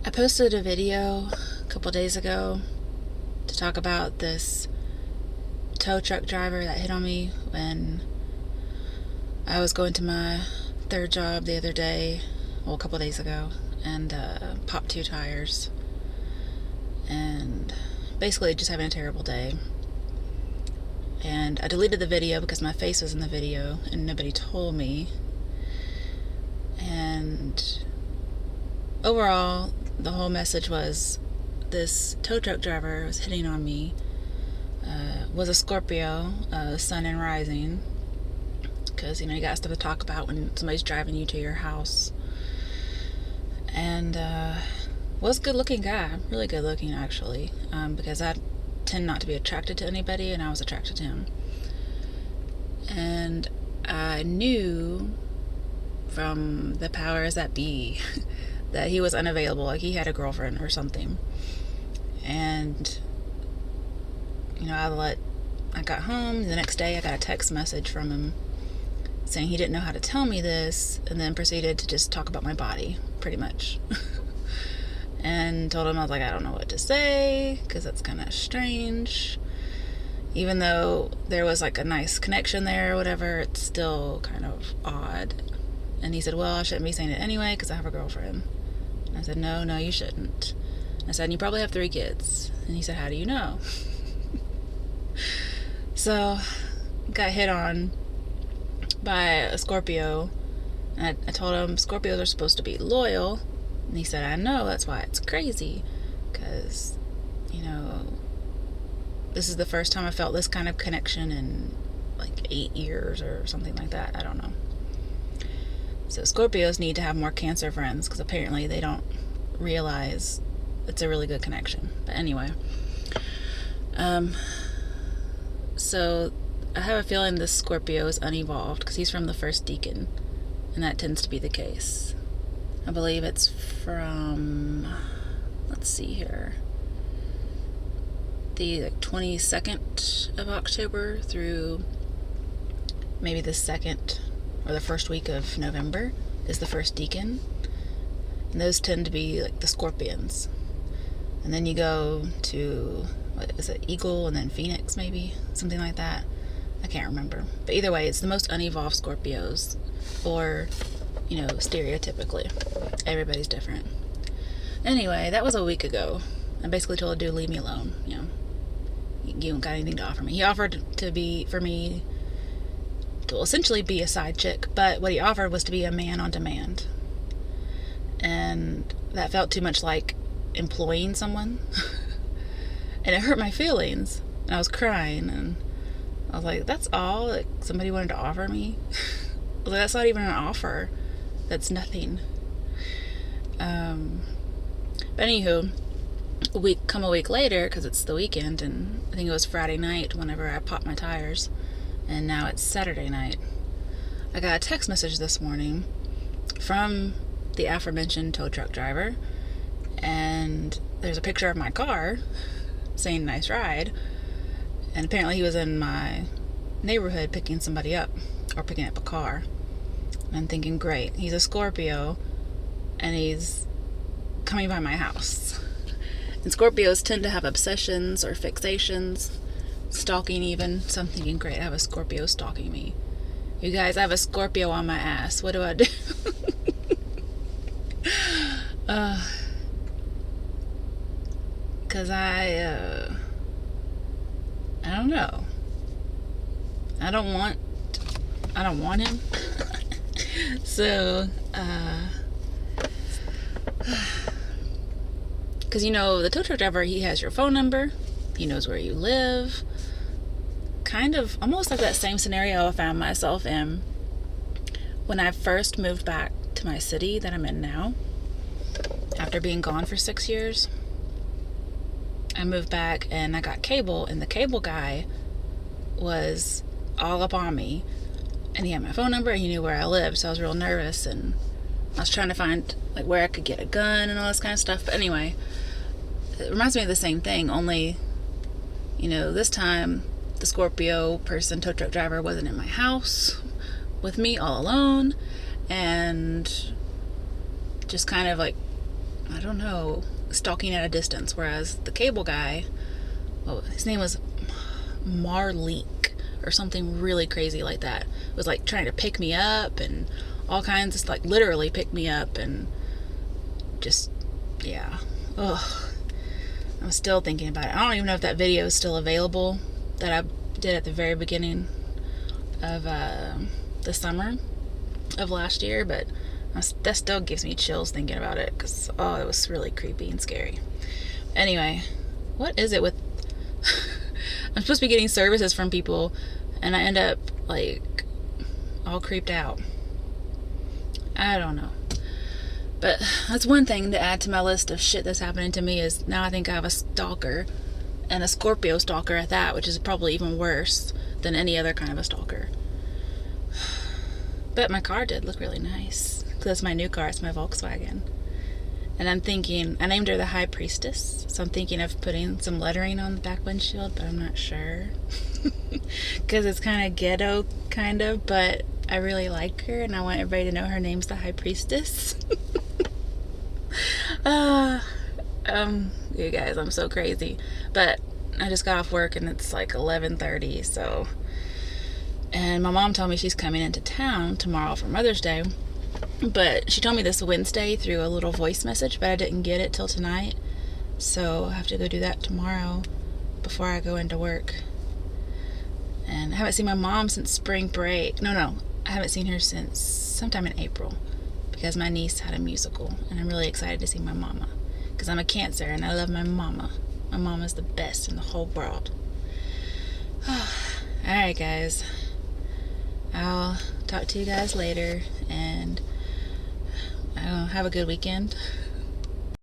I posted a video a couple days ago to talk about this tow truck driver that hit on me when I was going to my third job the other day, well, a couple days ago, and popped 2 tires and basically just having a terrible day. And I deleted the video because my face was in the video and nobody told me. And overall, the whole message was this tow truck driver was hitting on me, was a Scorpio, sun and rising, because you got stuff to talk about when somebody's driving you to your house. And was a good looking guy, really good looking actually, because I tend not to be attracted to anybody, and I was attracted to him. And I knew from the powers that be that he was unavailable, like he had a girlfriend or something. And I got home the next day, I got a text message from him saying he didn't know how to tell me this, and then proceeded to just talk about my body pretty much. And told him, I was like, I don't know what to say because that's kind of strange, even though there was like a nice connection there or whatever. It's still kind of odd. And he said, well, I shouldn't be saying it anyway because I have a girlfriend. And I said, no, you shouldn't. And I said, and you probably have 3 kids. And he said, how do you know? So got hit on by a Scorpio, and I told him Scorpios are supposed to be loyal. And he said, I know, that's why it's crazy, because this is the first time I felt this kind of connection in like 8 years or something like that. I don't know. So Scorpios need to have more Cancer friends, because apparently they don't realize it's a really good connection. But anyway, so I have a feeling this Scorpio is unevolved because he's from the first decan, and that tends to be the case. I believe it's from, let's see here, the 22nd of October through maybe the 2nd or the first week of November is the first decan. And those tend to be like the Scorpions. And then you go to, what is it, Eagle and then Phoenix maybe? Something like that. I can't remember. But either way, it's the most unevolved Scorpios, or stereotypically. Everybody's different. Anyway, that was a week ago. I basically told the dude, leave me alone. You don't got anything to offer me. He offered for me to essentially be a side chick, but what he offered was to be a man on demand. And that felt too much like employing someone. And it hurt my feelings. And I was crying, and I was like, that's all like somebody wanted to offer me? I was like, that's not even an offer. That's nothing. But anywho, a week later, because it's the weekend, and I think it was Friday night whenever I popped my tires, and now it's Saturday night, I got a text message this morning from the aforementioned tow truck driver, and there's a picture of my car saying nice ride, and apparently he was in my neighborhood picking somebody up, or picking up a car. And I'm thinking, great, he's a Scorpio and he's coming by my house. And Scorpios tend to have obsessions or fixations, stalking even. So I'm thinking, great, I have a Scorpio stalking me. You guys, I have a Scorpio on my ass. What do I do? Because I don't know. I don't want him. So, because the tow truck driver, he has your phone number, he knows where you live. Kind of almost like that same scenario I found myself in when I first moved back to my city that I'm in now, after being gone for 6 years. I moved back and I got cable, and the cable guy was all up on me, and he had my phone number and he knew where I lived, so I was real nervous, and I was trying to find like where I could get a gun and all this kind of stuff. But anyway, it reminds me of the same thing, only this time the Scorpio person, tow truck driver, wasn't in my house with me all alone, and just kind of like I don't know, stalking at a distance. Whereas the cable guy, well, his name was Marleek or something really crazy like that. It was like trying to pick me up and all kinds of, like, literally pick me up and just, yeah. Ugh. I'm still thinking about it. I don't even know if that video is still available that I did at the very beginning of the summer of last year, but that still gives me chills thinking about it because, oh, it was really creepy and scary. Anyway, what is it with... I'm supposed to be getting services from people and I end up, like, all creeped out. I don't know. But that's one thing to add to my list of shit that's happening to me is now I think I have a stalker, and a Scorpio stalker at that, which is probably even worse than any other kind of a stalker. But my car did look really nice. Because that's my new car. It's my Volkswagen. And I'm thinking, I named her the High Priestess, so I'm thinking of putting some lettering on the back windshield, but I'm not sure. Because it's kind of ghetto, kind of, but I really like her, and I want everybody to know her name's the High Priestess. You guys, I'm so crazy. But I just got off work, and it's like 11:30, so... And my mom told me she's coming into town tomorrow for Mother's Day. But she told me this Wednesday through a little voice message, but I didn't get it till tonight. So I have to go do that tomorrow before I go into work. And I haven't seen my mom since spring break. No, I haven't seen her since sometime in April because my niece had a musical. And I'm really excited to see my mama because I'm a Cancer and I love my mama. My mama's the best in the whole world. Alright, guys. I'll talk to you guys later, and have a good weekend.